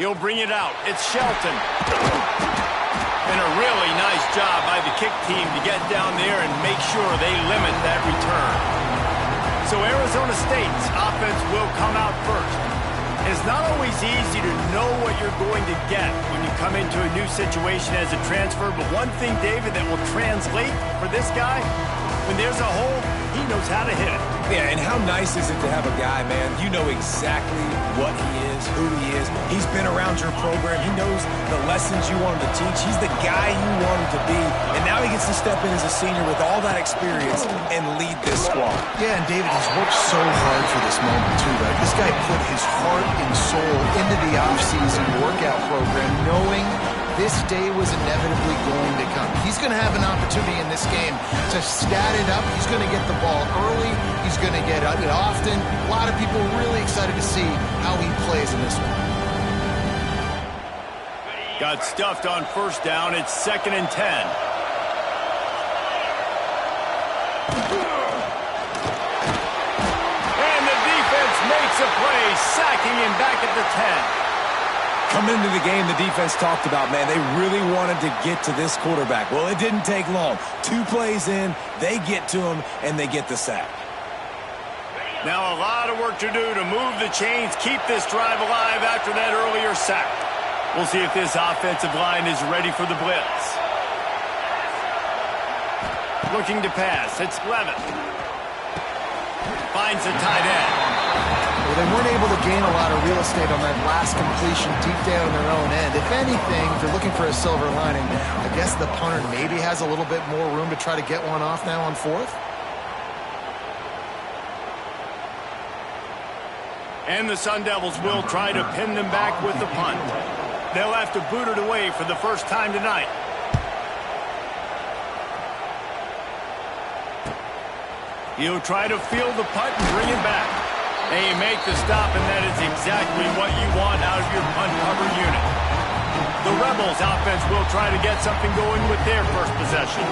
He'll bring it out. It's Shelton. And a really nice job by the kick team to get down there and make sure they limit that return. So Arizona State's offense will come out first. It's not always easy to know what you're going to get when you come into a new situation as a transfer, but one thing, David, that will translate for this guy, when there's a hole, he knows how to hit it. Yeah, and how nice is it to have a guy, man, you know exactly what he is, who he is. He's been around your program. He knows the lessons you want him to teach. He's the guy you want him to be. And now he gets to step in as a senior with all that experience and lead this squad. Yeah, and David, he's worked so hard for this moment, too, right? This guy put his heart and soul into the offseason workout program, knowing this day was inevitably going to come. He's going to have an opportunity in this game to stat it up. He's going to get the ball early. He's going to get it often. A lot of people really excited to see how he plays in this one. Got stuffed on first down. It's 2nd and 10. And the defense makes a play, sacking him back at the 10. Coming into the game, the defense talked about, man, they really wanted to get to this quarterback. Well, it didn't take long. 2 plays in, they get to him, and they get the sack. Now a lot of work to do to move the chains, keep this drive alive after that earlier sack. We'll see if this offensive line is ready for the blitz. Looking to pass, it's Levitt. Finds the tight end. Well, they weren't able to gain a lot of real estate on that last completion deep down their own end. If anything, if you're looking for a silver lining, I guess the punter maybe has a little bit more room to try to get one off now on 4th. And the Sun Devils will try to pin them back with the punt. They'll have to boot it away for the first time tonight. He'll try to field the punt and bring it back. And you make the stop, and that is exactly what you want out of your punt cover unit. The Rebels offense will try to get something going with their first possession.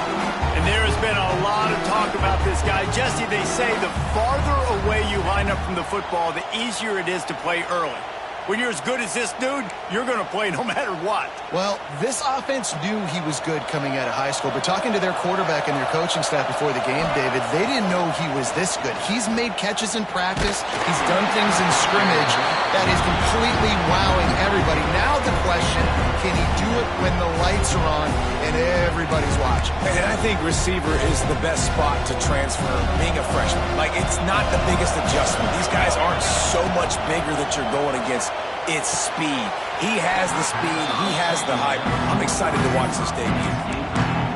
And there has been a lot of talk about this guy. Jesse, they say the farther away you line up from the football, the easier it is to play early. When you're as good as this dude, you're going to play no matter what. Well, this offense knew he was good coming out of high school, but talking to their quarterback and their coaching staff before the game, David, they didn't know he was this good. He's made catches in practice. He's done things in scrimmage that is completely wowing everybody. Now the question, can he do it when the lights are on and everybody's watching? And I think receiver is the best spot to transfer being a freshman. Like, it's not the biggest adjustment. These guys aren't so much bigger that you're going against. It's speed. He has the speed. He has the hype. I'm excited to watch this debut.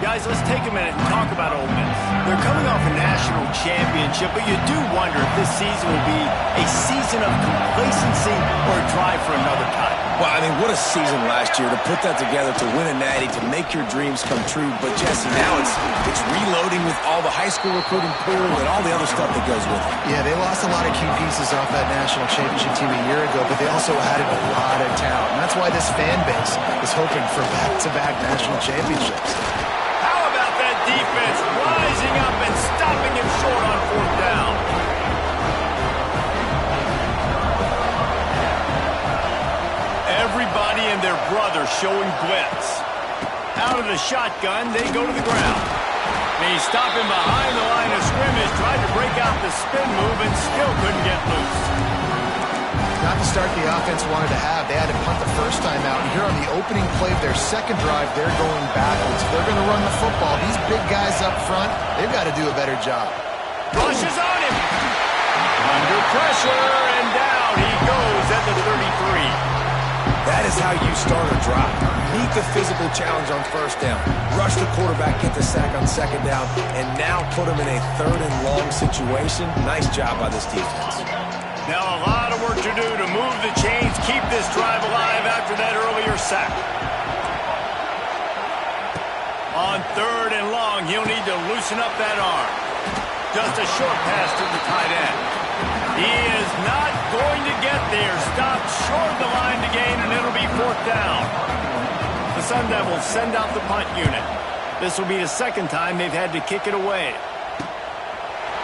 Guys, let's take a minute and talk about Ole Miss. They're coming off a national championship, but you do wonder if this season will be a season of complacency or a drive for another cut. Well, I mean, what a season last year to put that together, to win a natty, to make your dreams come true. But, Jesse, now it's reloading with all the high school recruiting pool and all the other stuff that goes with it. Yeah, they lost a lot of key pieces off that national championship team a year ago, but they also added a lot of talent. And that's why this fan base is hoping for back-to-back national championships. How about that defense rising up and stopping him short on 4th down? Everybody and their brother showing blitz. Out of the shotgun, they go to the ground. And he's stopping behind the line of scrimmage, tried to break out the spin move and still couldn't get loose. Not the start the offense wanted to have. They had to punt the first time out. And here on the opening play of their second drive, they're going backwards. If they're going to run the football, these big guys up front, they've got to do a better job. Rushes on him. Under pressure, and down he goes at the 33. That is how you start a drive. Meet the physical challenge on first down. Rush the quarterback, get the sack on second down, and now put him in a 3rd and long situation. Nice job by this defense. Now a lot of work to do to move the chains, keep this drive alive after that earlier sack. On 3rd and long, he'll need to loosen up that arm. Just a short pass to the tight end. He is not going to get there. Stopped short of the line to gain, and it'll be 4th down. The Sun Devils send out the punt unit. This will be the 2nd time they've had to kick it away.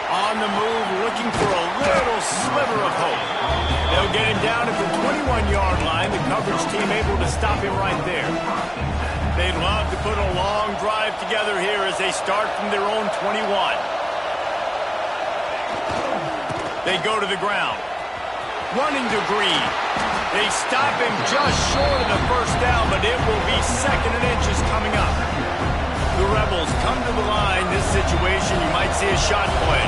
On the move, looking for a little sliver of hope. They'll get him down at the 21-yard line. The coverage team able to stop him right there. They'd love to put a long drive together here as they start from their own 21. They go to the ground. Running to Green. They stop him just short of the first down, but it will be 2nd and inches coming up. The Rebels come to the line. This situation, you might see a shot play.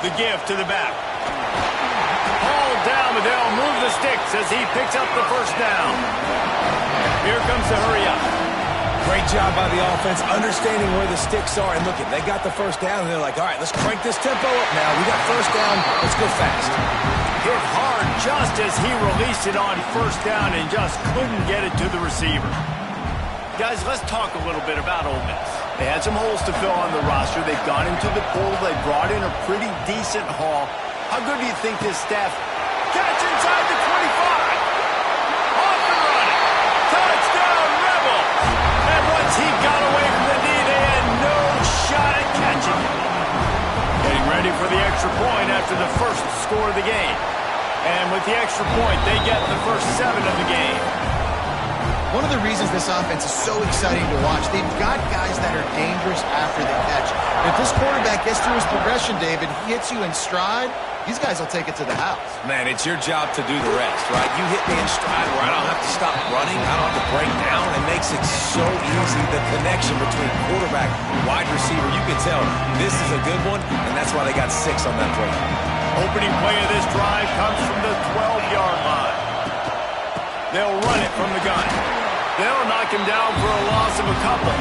The give to the back. Hauled down, but they'll move the sticks as he picks up the first down. Here comes the hurry up. Great job by the offense, understanding where the sticks are. And look, they got the first down, and they're like, all right, let's crank this tempo up now. We got first down. Let's go fast. Hit hard just as he released it on first down and just couldn't get it to the receiver. Guys, let's talk a little bit about Ole Miss. They had some holes to fill on the roster. They've gone into the pool. They brought in a pretty decent haul. How good do you think this staff... Catch inside the 25. Off and running. Touchdown, Rebels. And once he got away from the knee, they had no shot at catching him. Getting ready for the extra point after the first score of the game. And with the extra point, they get the first 7 of the game. One of the reasons this offense is so exciting to watch, they've got guys that are dangerous after the catch. If this quarterback gets through his progression, David, he hits you in stride, these guys will take it to the house. Man, it's your job to do the rest, right? You hit me in stride where I don't have to stop running, I don't have to break down. It makes it so easy, the connection between quarterback and wide receiver. You can tell this is a good one, and that's why they got 6 on that play. Opening play of this drive comes from the 12-yard line. They'll run it from the gun. They'll knock him down for a loss of a couple.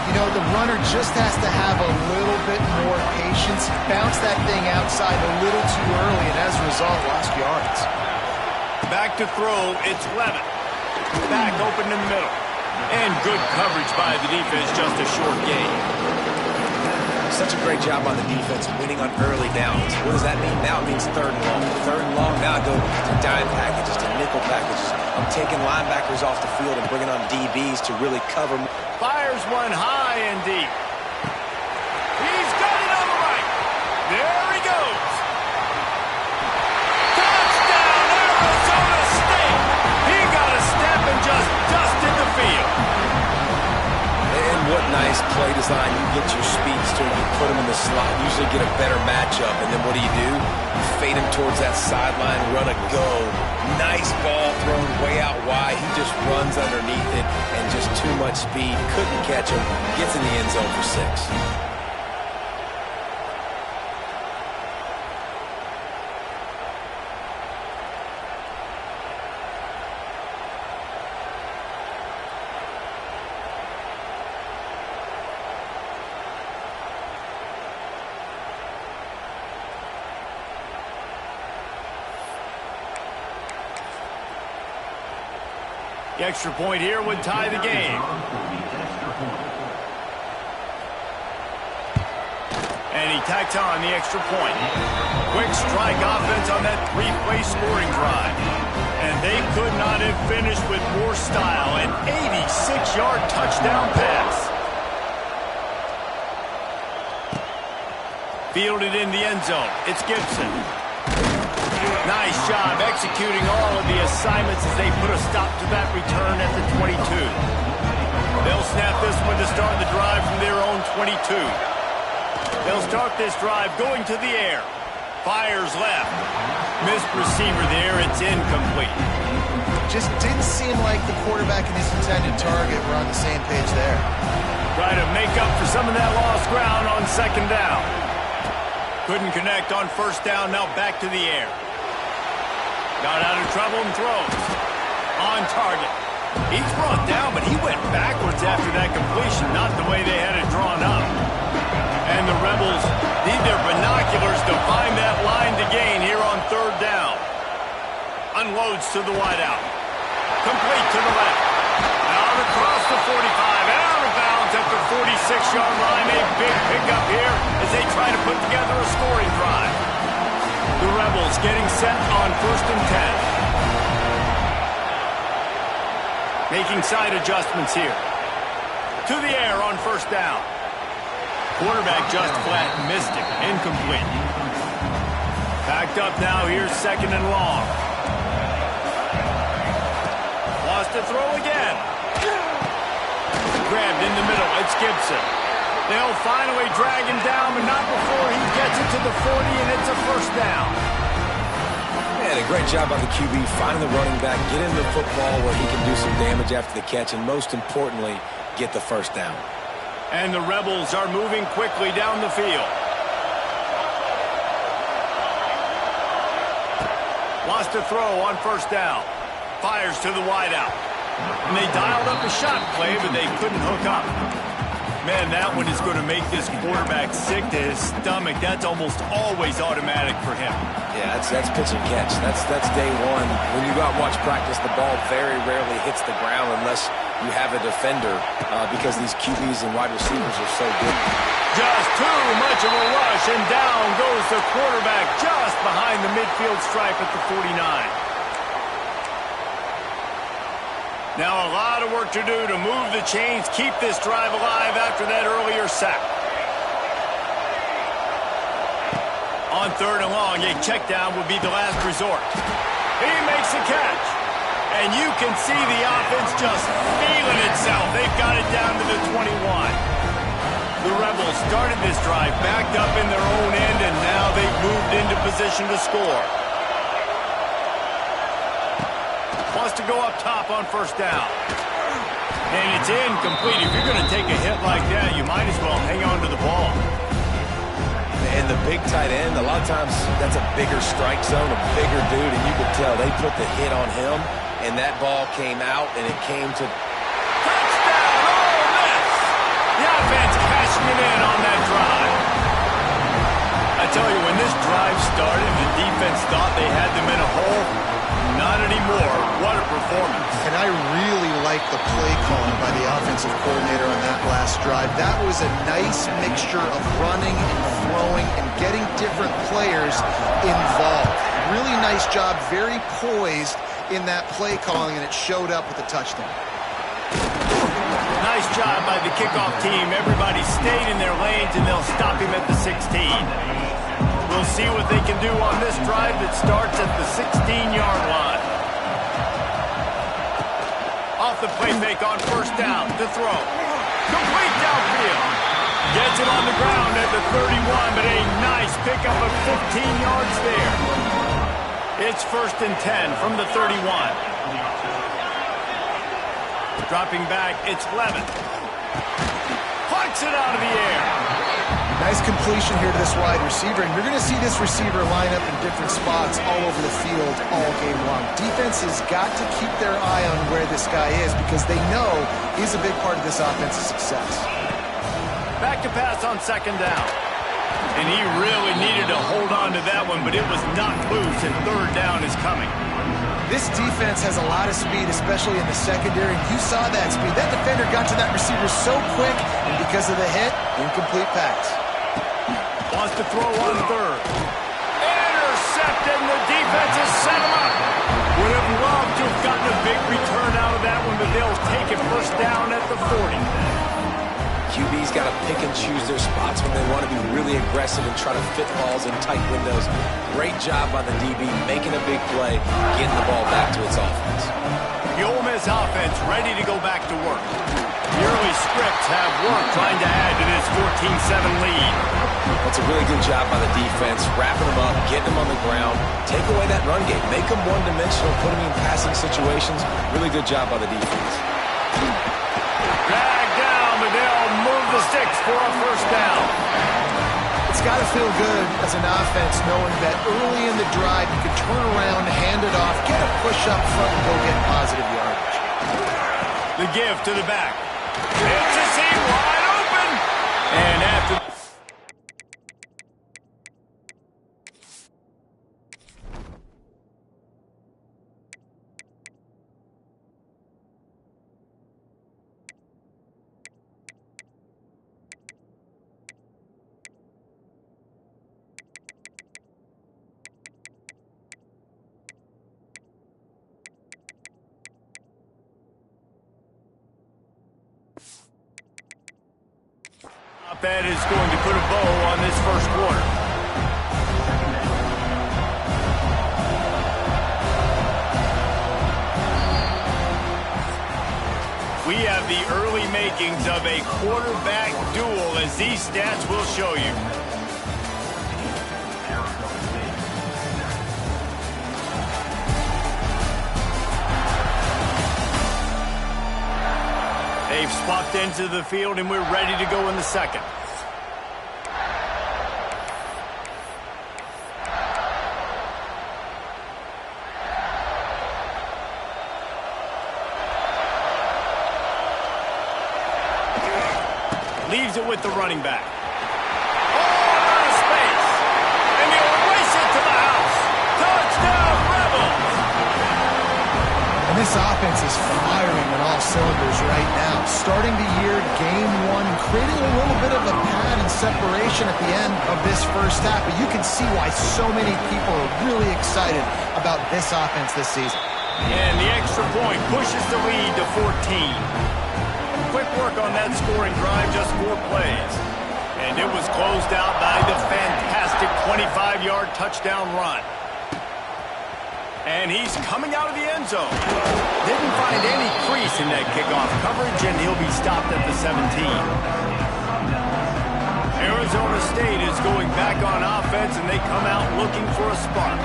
You know, the runner just has to have a little bit more patience. Bounce that thing outside a little too early, and as a result, lost yards. Back to throw, it's Levin. Back open in the middle. And good coverage by the defense, just a short gain. Such a great job on the defense, winning on early downs. What does that mean? Now it means 3rd and long. 3rd and long, now I go to dime packages, to nickel packages. I'm taking linebackers off the field and bringing on DBs to really cover. Fires one high and deep. He's got it on the right. There he goes. Touchdown, Arizona State. He got a step and just dusted the field. And what nice play design. You get your speedster, you put him in the slot, usually get a better matchup, and then what do? You fade him towards that sideline, run a go. Nice ball thrown way out wide. He just runs underneath it, and just too much speed. Couldn't catch him. Gets in the end zone for 6. The extra point here would tie the game. And he tacks on the extra point. Quick strike offense on that 3-play scoring drive. And they could not have finished with more style. An 86-yard touchdown pass. Fielded in the end zone. It's Gibson. Nice job executing all of the assignments as they put a stop to that return at the 22. They'll snap this one to start the drive from their own 22. They'll start this drive going to the air. Fires left. Missed receiver there. It's incomplete. Just didn't seem like the quarterback and his intended target were on the same page there. Try to make up for some of that lost ground on 2nd down. Couldn't connect on 1st down. Now back to the air. Got out of trouble and throws. On target. He's brought down, but he went backwards after that completion, not the way they had it drawn up. And the Rebels need their binoculars to find that line to gain here on 3rd down. Unloads to the wideout. Complete to the left. Out across the 45. Out of bounds at the 46-yard line. A big pickup here as they try to put together a scoring drive. The Rebels getting set on 1st and 10. Making side adjustments here. To the air on 1st down. Quarterback just flat missed it. Incomplete. Backed up now. Here's 2nd and long. Lost to throw again. Grabbed in the middle. It's Gibson. They'll finally drag him down, but not before he gets it to the 40, and it's a 1st down. Man, a great job by the QB finding the running back, get him the football where he can do some damage after the catch, and most importantly, get the 1st down. And the Rebels are moving quickly down the field. Lost to throw on 1st down. Fires to the wideout. And they dialed up a shot play, but they couldn't hook up. Man, that one is going to make this quarterback sick to his stomach. That's almost always automatic for him. Yeah, that's pitch and catch. That's day one. When you go out and watch practice, the ball very rarely hits the ground unless you have a defender because these QBs and wide receivers are so good. Just too much of a rush, and down goes the quarterback just behind the midfield stripe at the 49. Now a lot of work to do to move the chains, keep this drive alive after that earlier sack. On 3rd and long, a check down would be the last resort. He makes the catch. And you can see the offense just feeling itself. They've got it down to the 21. The Rebels started this drive backed up in their own end, and now they've moved into position to score. Wants to go up top on 1st down. And it's incomplete. If you're going to take a hit like that, you might as well hang on to the ball. And the big tight end, a lot of times that's a bigger strike zone, a bigger dude, and you could tell they put the hit on him, and that ball came out, and it came to... Touchdown! Ole Miss! The offense cashing it in on that drive. I tell you, when this drive started, the defense thought they had them in a hole. Not anymore. What a performance. And I really like the play calling by the offensive coordinator on that last drive. That was a nice mixture of running and throwing and getting different players involved. Really nice job, very poised in that play calling, and it showed up with a touchdown. Nice job by the kickoff team. Everybody stayed in their lanes, and they'll stop him at the 16. We'll see what they can do on this drive that starts at the 16-yard line. Off the play fake on 1st down to throw. Complete downfield. Gets it on the ground at the 31, but a nice pickup of 15 yards there. It's 1st and 10 from the 31. Dropping back, it's Levin. Plucks it out of the air. Nice completion here to this wide receiver, and you're going to see this receiver line up in different spots all over the field all game long. Defense has got to keep their eye on where this guy is because they know he's a big part of this offense's success. Back to pass on 2nd down. And he really needed to hold on to that one, but it was knocked loose, and 3rd down is coming. This defense has a lot of speed, especially in the secondary. You saw that speed. That defender got to that receiver so quick, and because of the hit, incomplete pass. Wants to throw on 3rd. Intercepted, and the defense has set him up. Would have loved to have gotten a big return out of that one, but they'll take it 1st down at the 40. QB's got to pick and choose their spots when they want to be really aggressive and try to fit balls in tight windows. Great job by the DB, making a big play, getting the ball back to its offense. The Ole Miss offense ready to go back to work. The early scripts have worked trying to add to this 14-7 lead. That's a really good job by the defense, wrapping them up, getting them on the ground, take away that run game, make them one-dimensional, put them in passing situations. Really good job by the defense. Drag down, but they'll move the sticks for a 1st down. It's got to feel good as an offense knowing that early in the drive you can turn around, hand it off, get a push up front, and go get positive yardage. The give to the back. It's a seam wide open. And after... That is going to put a bow on this first quarter. We have the early makings of a quarterback duel, as these stats will show you. They've swapped into the field, and we're ready to go in the second. Leaves it with the running back. Oh, out of space. And he'll race it to the house. Touchdown, Rebels! And this offense is firing on all cylinders right now. Starting the year, game one, creating a little bit of a pad and separation at the end of this first half. But you can see why so many people are really excited about this offense this season. And the extra point pushes the lead to 14. Quick work on that scoring drive, just 4 plays. And it was closed out by the fantastic 25-yard touchdown run. And he's coming out of the end zone. Didn't find any crease in that kickoff coverage, and he'll be stopped at the 17. Arizona State is going back on offense, and they come out looking for a spark.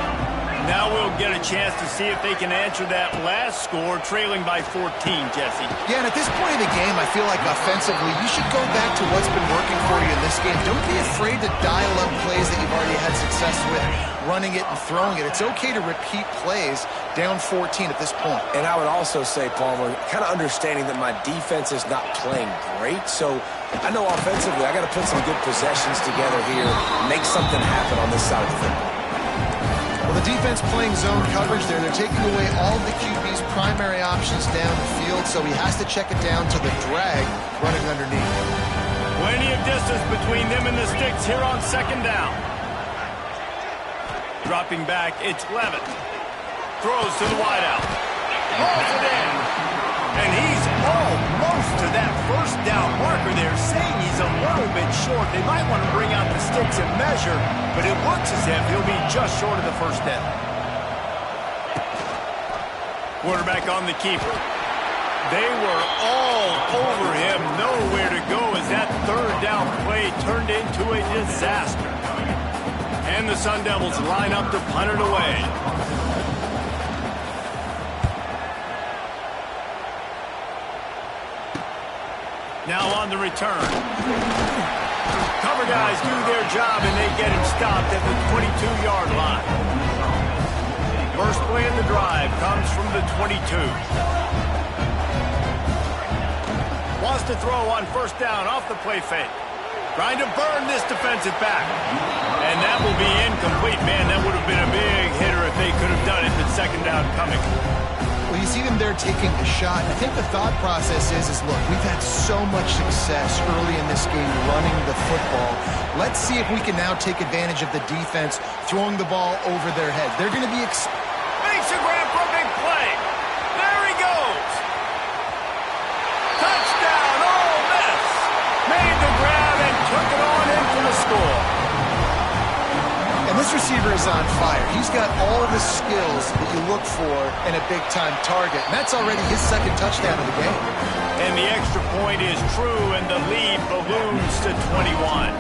Now we'll get a chance to see if they can answer that last score, trailing by 14, Jesse. Yeah, and at this point in the game, I feel like offensively, you should go back to what's been working for you in this game. Don't be afraid to dial up plays that you've already had success with, running it and throwing it. It's okay to repeat plays down 14 at this point. And I would also say, Palmer, kind of understanding that my defense is not playing great, so I know offensively I got to put some good possessions together here, make something happen on this side of the football. Well, the defense playing zone coverage there. They're taking away all of the QB's primary options down the field, so he has to check it down to the drag running underneath. Plenty of distance between them and the sticks here on second down. Dropping back, it's Levitt. Throws to the wideout. Hauls it in. And he's almost to that first down marker there, saying he's a little bit short. They might want to bring out the sticks and measure, but it looks as if he'll be just short of the first down. Quarterback on the keeper. They were all over him, nowhere to go as that third down play turned into a disaster. And the Sun Devils line up to punt it away. Now on the return. Cover guys do their job, and they get him stopped at the 22-yard line. First play of the drive comes from the 22. Wants to throw on first down off the play fake. Trying to burn this defensive back. And that will be incomplete. Man, that would have been a big hitter if they could have done it, but second down coming. Well, you see them there taking a shot. I think the thought process is look, we've had so much success early in this game running the football. Let's see if we can now take advantage of the defense throwing the ball over their head. They're going to be... Makes a grab for a big play. There he goes. Touchdown, Ole Miss. Made the grab and took it on in for the score. And this receiver is on fire. He's got all the skills that you look for in a big-time target. And that's already his second touchdown of the game. And the extra point is true, and the lead balloons to 21.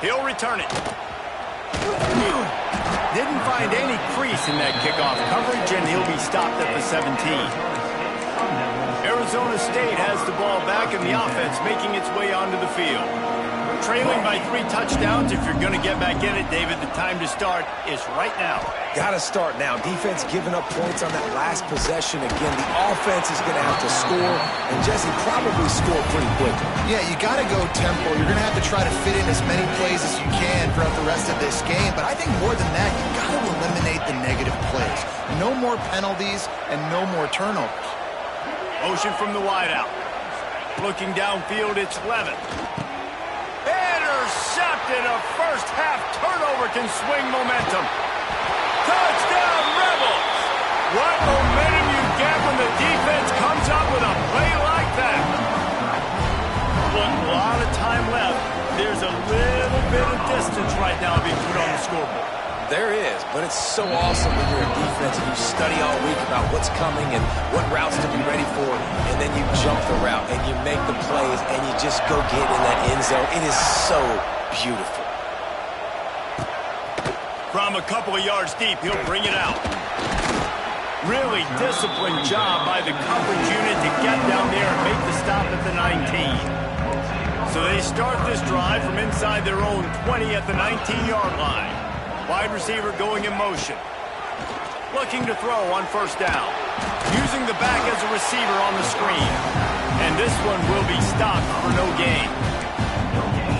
He'll return it. Didn't find any crease in that kickoff coverage, and he'll be stopped at the 17. Arizona State has the ball back, and the offense making its way onto the field. Trailing by 3 touchdowns. If you're going to get back in it, David, the time to start is right now. Got to start now. Defense giving up points on that last possession. Again, the offense is going to have to score, and Jesse probably score pretty quickly. Yeah, you got to go tempo. You're going to have to try to fit in as many plays as you can throughout the rest of this game. But I think more than that, you got to eliminate the negative plays. No more penalties and no more turnovers. Motion from the wideout. Looking downfield, it's Levitt. Intercepted. A first half turnover can swing momentum. Touchdown, Rebels. What momentum you defense comes up with a play like that. But a lot of time left. There's a little bit of distance right now being put on the scoreboard. There is, but it's so awesome when you're a defense and you study all week about what's coming and what routes to be ready for, and then you jump the route and you make the plays and you just go get in that end zone. It is so beautiful. From a couple of yards deep, he'll bring it out. Really disciplined job by the coverage unit to get down there and make the stop at the 19. So they start this drive from inside their own 20 at the 19-yard line. Wide receiver going in motion. Looking to throw on first down. Using the back as a receiver on the screen. And this one will be stopped for no gain.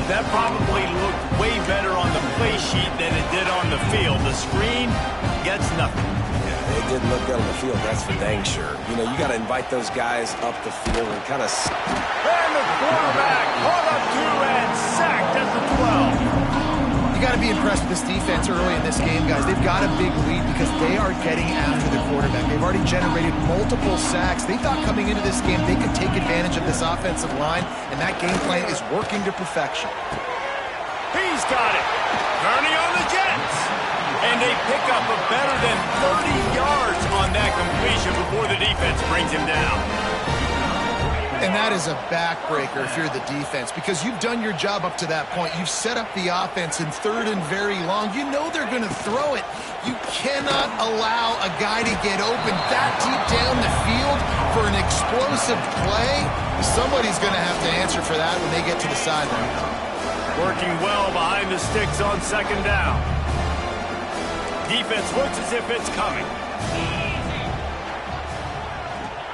That probably looked way better on the play sheet than it did on the field. The screen gets nothing. Yeah, it didn't look good on the field, that's for dang sure. You know, you got to invite those guys up the field and kind of... And the quarterback caught up to and sacked at the 12. You got to be impressed with this defense early in this game, guys. They've got a big lead because they are getting after the quarterback. They've already generated multiple sacks. They thought coming into this game they could take advantage of this offensive line, and that game plan is working to perfection. He's got it. Turning on the Jets. And they pick up a better than 30 yards on that completion before the defense brings him down. And that is a backbreaker if you're the defense, because you've done your job up to that point. You've set up the offense in third and very long. You know they're going to throw it. You cannot allow a guy to get open that deep down the field for an explosive play. Somebody's going to have to answer for that when they get to the sideline. Working well behind the sticks on second down. Defense looks as if it's coming.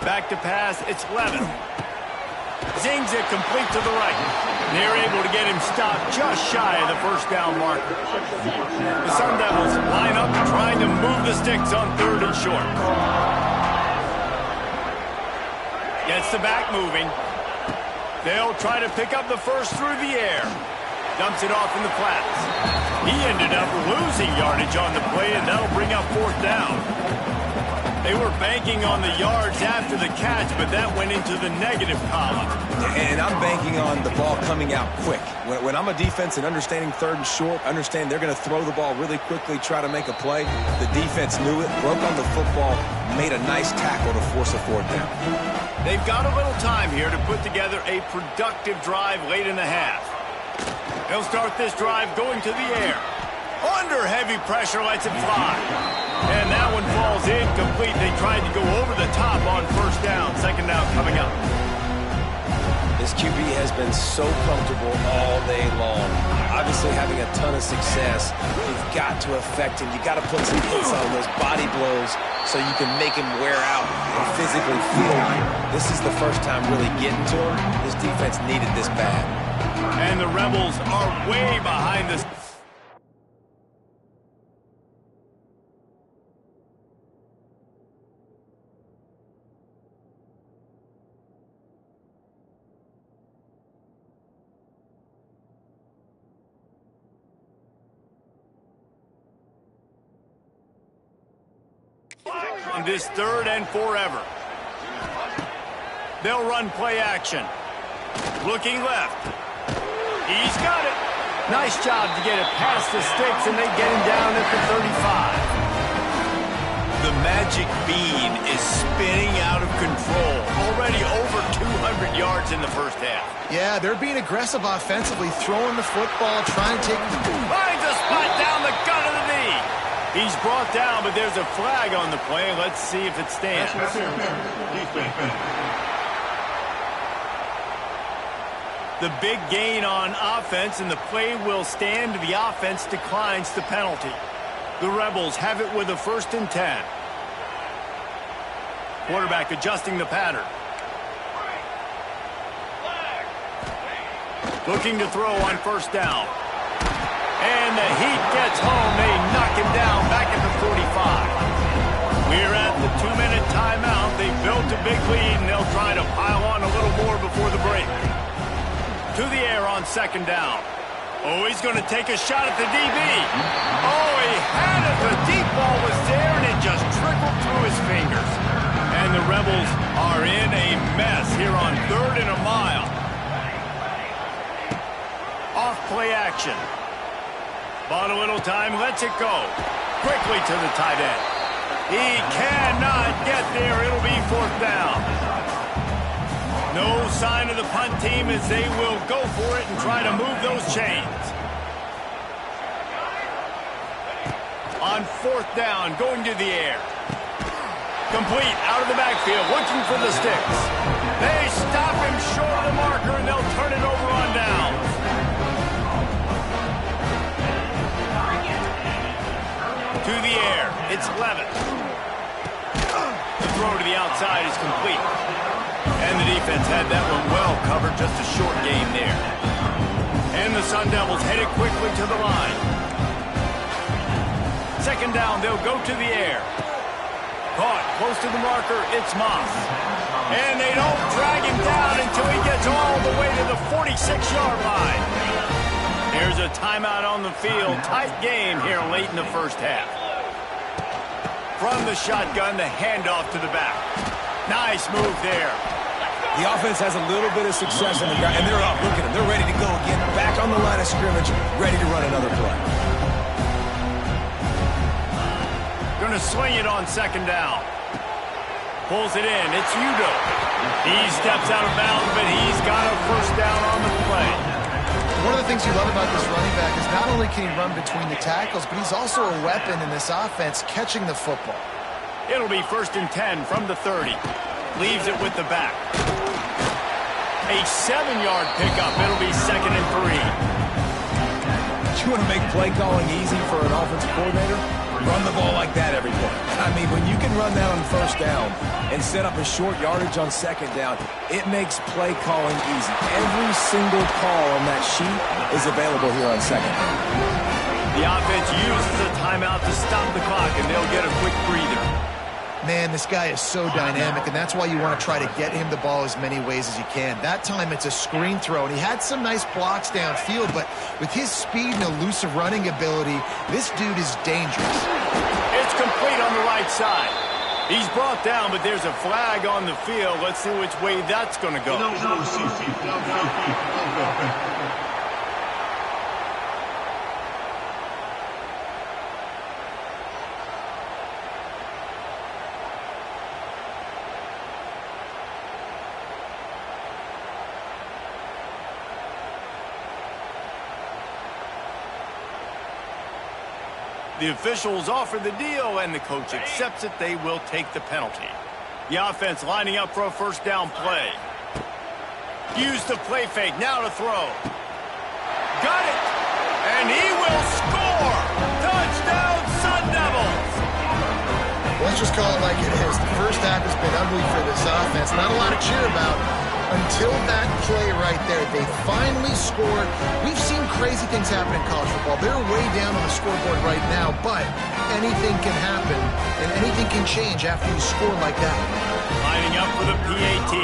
Back to pass, it's Levin. Zings it complete to the right. They're able to get him stopped just shy of the first down marker. The Sun Devils line up trying to move the sticks on third and short. Gets the back moving. They'll try to pick up the first through the air. Dumps it off in the flats. He ended up losing yardage on the play, and that'll bring up fourth down. They were banking on the yards after the catch, but that went into the negative column. And I'm banking on the ball coming out quick. When I'm a defense and understanding third and short, understand they're going to throw the ball really quickly, try to make a play. The defense knew it, broke on the football, made a nice tackle to force a fourth down. They've got a little time here to put together a productive drive late in the half. They'll start this drive going to the air. Under heavy pressure, lets it fly. And that one falls incomplete. They tried to go over the top on first down. Second down coming up. This QB has been so comfortable all day long. Obviously having a ton of success. You've got to affect him. You've got to put some hits on those body blows so you can make him wear out and physically feel you. This is the first time really getting to him. This defense needed this bad. And the Rebels are way behind this. On this third and forever. They'll run play action. Looking left. He's got it. Nice job to get it past the sticks, and they get him down at the 35. The magic bean is spinning out of control. Already over 200 yards in the first half. Yeah, they're being aggressive offensively, throwing the football, trying to take... Finds a spot down the gut of the knee. He's brought down, but there's a flag on the play. Let's see if it stands. The big gain on offense, and the play will stand. The offense declines the penalty. The Rebels have it with a 1st and 10. Quarterback adjusting the pattern. Looking to throw on first down. And the heat gets home. They knock him down back at the 45. We're at the 2-minute timeout. They built a big lead, and they'll try to pile on a little more before the break. To the air on second down. Oh, he's going to take a shot at the DB. Oh, he had it. The deep ball was there, and it just trickled through his fingers. And the Rebels Bought a little time, lets it go. Quickly to the tight end. He cannot get there. It'll be 4th down. No sign of the punt team as they will go for it and try to move those chains. On 4th down, going to the air. Complete, out of the backfield, looking for the sticks. They stop him short of the marker, and they'll turn it over on down. To the air, it's Levis. The throw to the outside is complete. And the defense had that one well covered, just a short game there. And the Sun Devils headed quickly to the line. 2nd down, they'll go to the air. Caught close to the marker, it's Moss. And they don't drag him down until he gets all the way to the 46-yard line. There's a timeout on the field. Tight game here late in the 1st half. From the shotgun, the handoff to the back. Nice move there. The offense has a little bit of success on the ground, and they're up. Look at them. They're ready to go again. Back on the line of scrimmage, ready to run another play. Going to swing it on 2nd down. Pulls it in. It's Udo. He steps out of bounds, but he's got a 1st down on the play. One of the things you love about this running back is not only can he run between the tackles, but he's also a weapon in this offense catching the football. It'll be 1st and 10 from the 30. Leaves it with the back. A 7-yard pickup. It'll be 2nd and 3. You want to make play calling easy for an offensive coordinator? Run the ball like that every play. I mean, when you can run that on 1st down and set up a short yardage on 2nd down, it makes play calling easy. Every single call on that sheet is available here on 2nd down. The offense uses a timeout to stop the clock, and they'll get a quick breather. Man, this guy is so dynamic, and that's why you want to try to get him the ball as many ways as you can. That time it's a screen throw, and he had some nice blocks downfield, but with his speed and elusive running ability, this dude is dangerous. It's complete on the right side. He's brought down, but there's a flag on the field. Let's see which way that's going to go. The officials offer the deal, and the coach accepts it. They will take the penalty. The offense lining up for a 1st down play. Use the play fake. Now to throw. Got it! And he will score! Touchdown, Sun Devils! Let's just call it like it is. The 1st half has been ugly for this offense. Not a lot to cheer about until that play right there. They finally scored. We've seen crazy things happen in college football. They're way down on the scoreboard right now, but anything can happen, and anything can change after you score like that. Lining up for the PAT.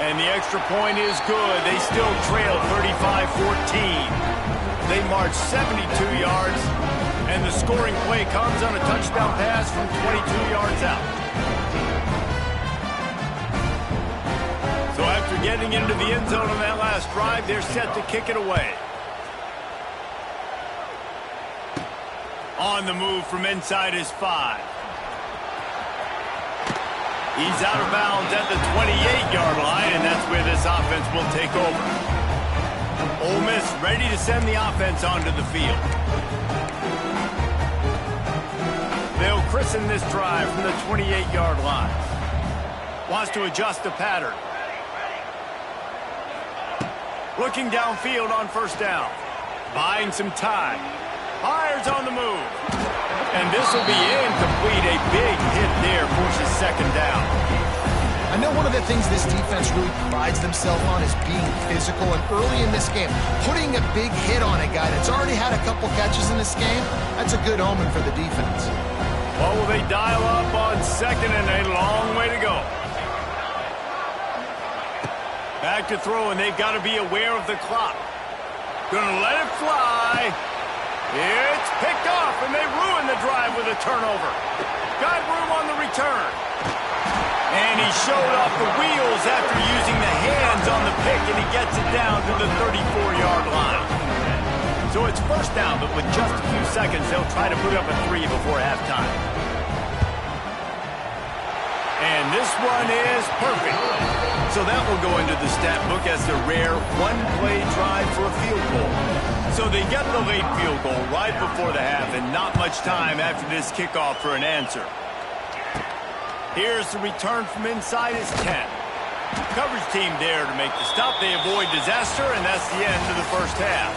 And the extra point is good. They still trail 35-14. They march 72 yards, and the scoring play comes on a touchdown pass from 22 yards out. So after getting into the end zone on that last drive, they're set to kick it away. On the move from inside his 5. He's out of bounds at the 28-yard line, and that's where this offense will take over. Ole Miss ready to send the offense onto the field. They'll christen this drive from the 28-yard line. Wants to adjust the pattern. Looking downfield on 1st down. Buying some time. Fires on the move. And this will be incomplete. A big hit there forces 2nd down. I know one of the things this defense really prides themselves on is being physical, and early in this game, putting a big hit on a guy that's already had a couple catches in this game, that's a good omen for the defense. Well, will they dial up on 2nd and a long way to go? Back to throw, and they've got to be aware of the clock. Gonna let it fly. It's picked off, and they ruin the drive with a turnover. Got room on the return. And he showed off the wheels after using the hands on the pick, and he gets it down to the 34-yard line. So it's first down, but with just a few seconds, they'll try to put up a 3 before halftime. And this one is perfect. So that will go into the stat book as the rare one-play drive for a field goal. So they get the late field goal right before the half, and not much time after this kickoff for an answer. Here's the return from inside his 10. Coverage team there to make the stop. They avoid disaster, and that's the end of the first half.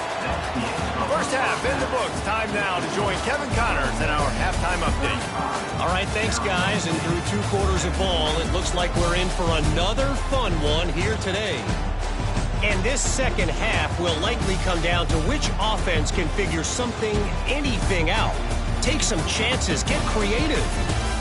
First half in the books. Time now to join Kevin Connors in our halftime update. All right, thanks, guys. And through 2 quarters of ball, it looks like we're in for another fun one here today. And this second half will likely come down to which offense can figure something, anything out. Take some chances. Get creative.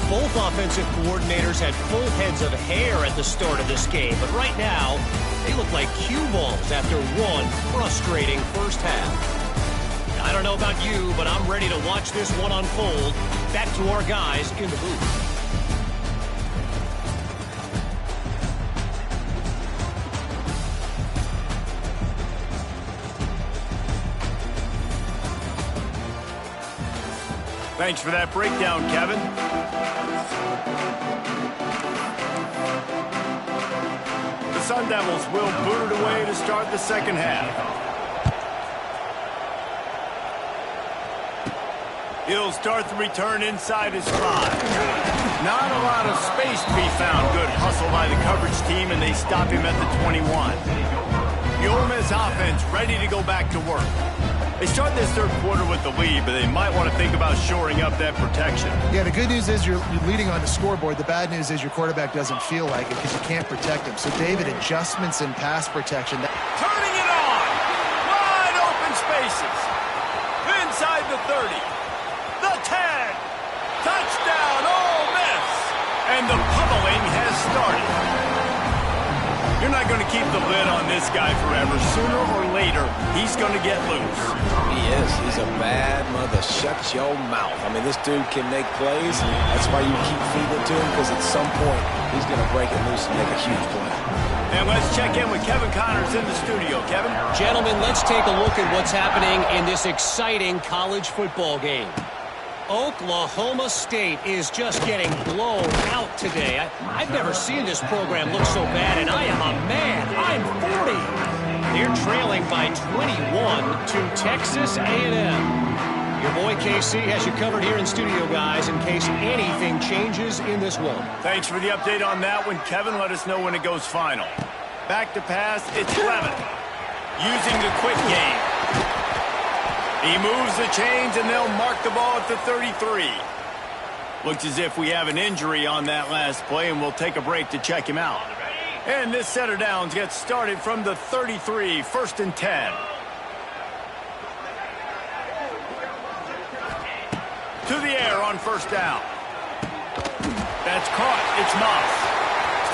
Both offensive coordinators had full heads of hair at the start of this game, but right now, they look like cue balls after one frustrating first half. I don't know about you, but I'm ready to watch this one unfold. Back to our guys in the booth. Thanks for that breakdown, Kevin. The Sun Devils will boot it away to start the second half. He'll start the return inside his 5. Not a lot of space to be found. Good hustle by the coverage team, and they stop him at the 21. The Ole Miss offense ready to go back to work. They start this third quarter with the lead, but they might want to think about shoring up that protection. Yeah, the good news is you're leading on the scoreboard. The bad news is your quarterback doesn't feel like it because you can't protect him. So, David, adjustments in pass protection. Turning it on. Wide open spaces. Inside the 30. The 10. Touchdown, Ole Miss. And the pummeling has started. You're not going to keep the lid on this guy forever. Sooner or later, he's going to get loose. He is. He's a bad mother. Shut your mouth. I mean, this dude can make plays. That's why you keep feeding it to him, because at some point, he's going to break it loose and make a huge play. And let's check in with Kevin Connors in the studio. Kevin? Gentlemen, let's take a look at what's happening in this exciting college football game. Oklahoma State is just getting blown out today. I've never seen this program look so bad, and I am a man. I'm 40. They're trailing by 21 to Texas A&M. Your boy KC has you covered here in studio, guys, in case anything changes in this one. Thanks for the update on that one, Kevin. Let us know when it goes final. Back to pass, it's Clement. Using the quick game. He moves the chains, and they'll mark the ball at the 33. Looks as if we have an injury on that last play, and we'll take a break to check him out. And this set of downs gets started from the 33, 1st and 10. To the air on first down. That's caught. It's Moss.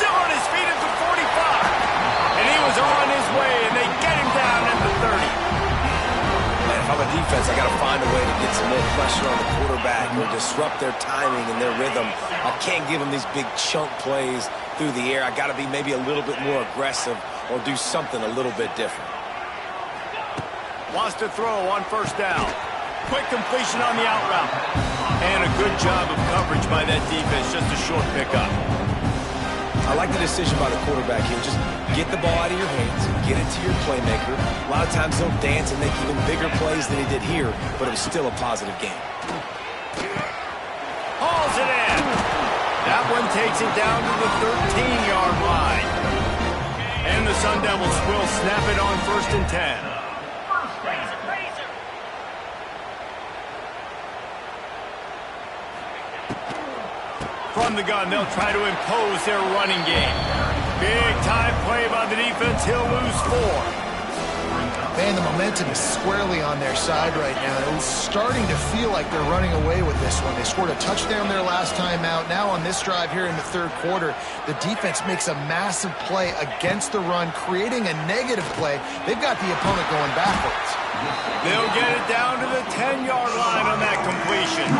Still on his feet at the 45. And he was on his way, and they get him down at the 30. Man, if I'm a defense, I got to find a way to get some more pressure on the quarterback or disrupt their timing and their rhythm. I can't give them these big chunk plays through the air. I got to be maybe a little bit more aggressive or do something a little bit different. Wants to throw on first down. Quick completion on the out route. And a good job of coverage by that defense. Just a short pickup. I like the decision by the quarterback here. Just get the ball out of your hands, get it to your playmaker. A lot of times he'll dance and make even bigger plays than he did here, but it was still a positive game. Hauls it in. That one takes it down to the 13-yard line. And the Sun Devils will snap it on 1st and 10. From the gun, they'll try to impose their running game. Big-time play by the defense. He'll lose 4. Man, the momentum is squarely on their side right now. It's starting to feel like they're running away with this one. They scored a touchdown their last time out. Now on this drive here in the third quarter, the defense makes a massive play against the run, creating a negative play. They've got the opponent going backwards. They'll get it down to the 10-yard line on that completion.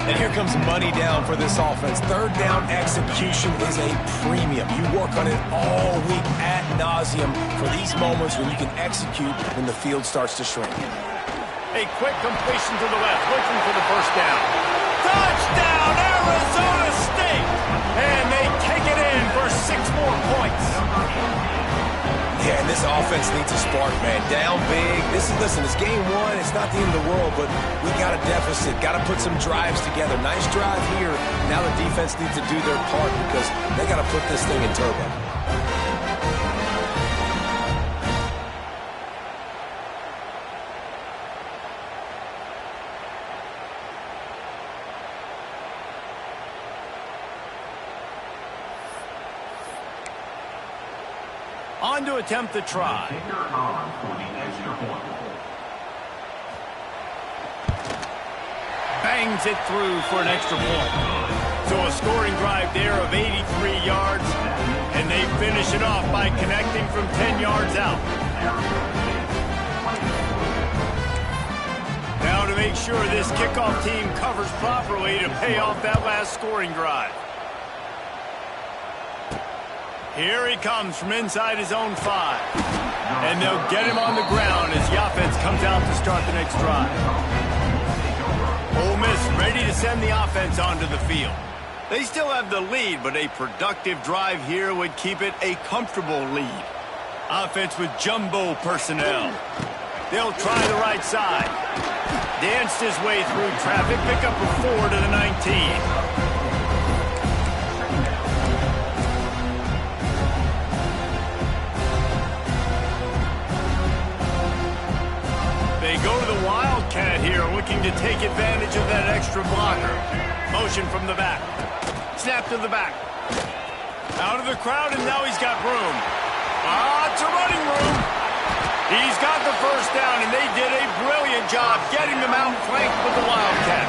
And here comes money down for this offense. Third down execution is a premium. You work on it all week ad nauseum for these moments when you can execute when the field starts to shrink. A quick completion to the left, looking for the first down. Touchdown, Arizona State! And they take it in for 6 more points. Yeah, and this offense needs a spark, man. Down big. Listen, it's game 1. It's not the end of the world, but we got a deficit. Got to put some drives together. Nice drive here. Now the defense needs to do their part because they got to put this thing in turbo. On to attempt the try. Bangs it through for an extra point. So a scoring drive there of 83 yards, and they finish it off by connecting from 10 yards out. Now to make sure this kickoff team covers properly to pay off that last scoring drive. Here he comes from inside his own 5. And they'll get him on the ground as the offense comes out to start the next drive. Ole Miss ready to send the offense onto the field. They still have the lead, but a productive drive here would keep it a comfortable lead. Offense with jumbo personnel. They'll try the right side. Danced his way through traffic, pick up a 4 to the 19. They go to the Wildcat here, looking to take advantage of that extra blocker. Motion from the back. Snap to the back. Out of the crowd, and now he's got room. It's a running room. He's got the first down, and they did a brilliant job getting them out flanked with the Wildcat.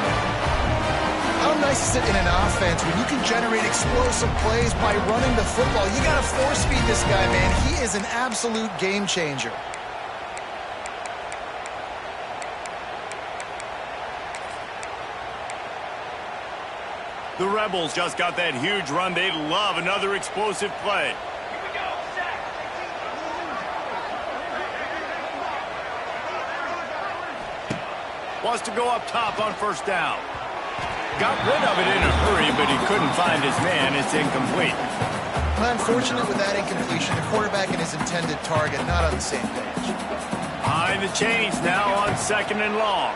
How nice is it in an offense when you can generate explosive plays by running the football? You got to force feed this guy, man. He is an absolute game changer. The Rebels just got that huge run. They love another explosive play. Wants to go up top on first down. Got rid of it in a hurry, but he couldn't find his man. It's incomplete. Well, unfortunate with that incompletion, the quarterback and his intended target not on the same page. Behind the chains now on 2nd and long.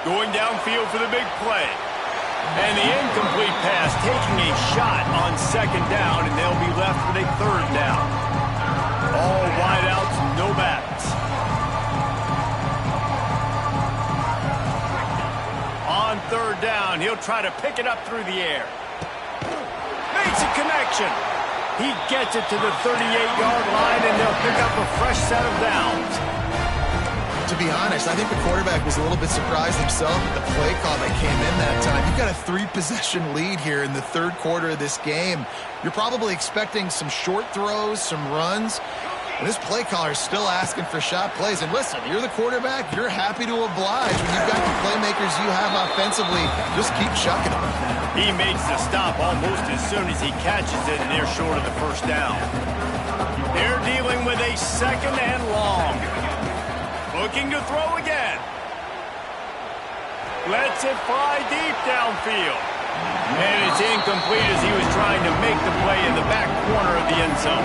Going downfield for the big play. And the incomplete pass taking a shot on 2nd down, and they'll be left with a 3rd down. All wideouts, no backs. On 3rd down, he'll try to pick it up through the air. Makes a connection. He gets it to the 38-yard line, and they'll pick up a fresh set of downs. To be honest, I think the quarterback was a little bit surprised himself at the play call that came in that time. You've got a 3-possession lead here in the 3rd quarter of this game. You're probably expecting some short throws, some runs. And this play caller is still asking for shot plays. And listen, you're the quarterback. You're happy to oblige when you've got the playmakers you have offensively. Just keep chucking them. He makes the stop almost as soon as he catches it, and they're short of the first down. They're dealing with a 2nd and long. Looking to throw again. Lets it fly deep downfield. And it's incomplete as he was trying to make the play in the back corner of the end zone.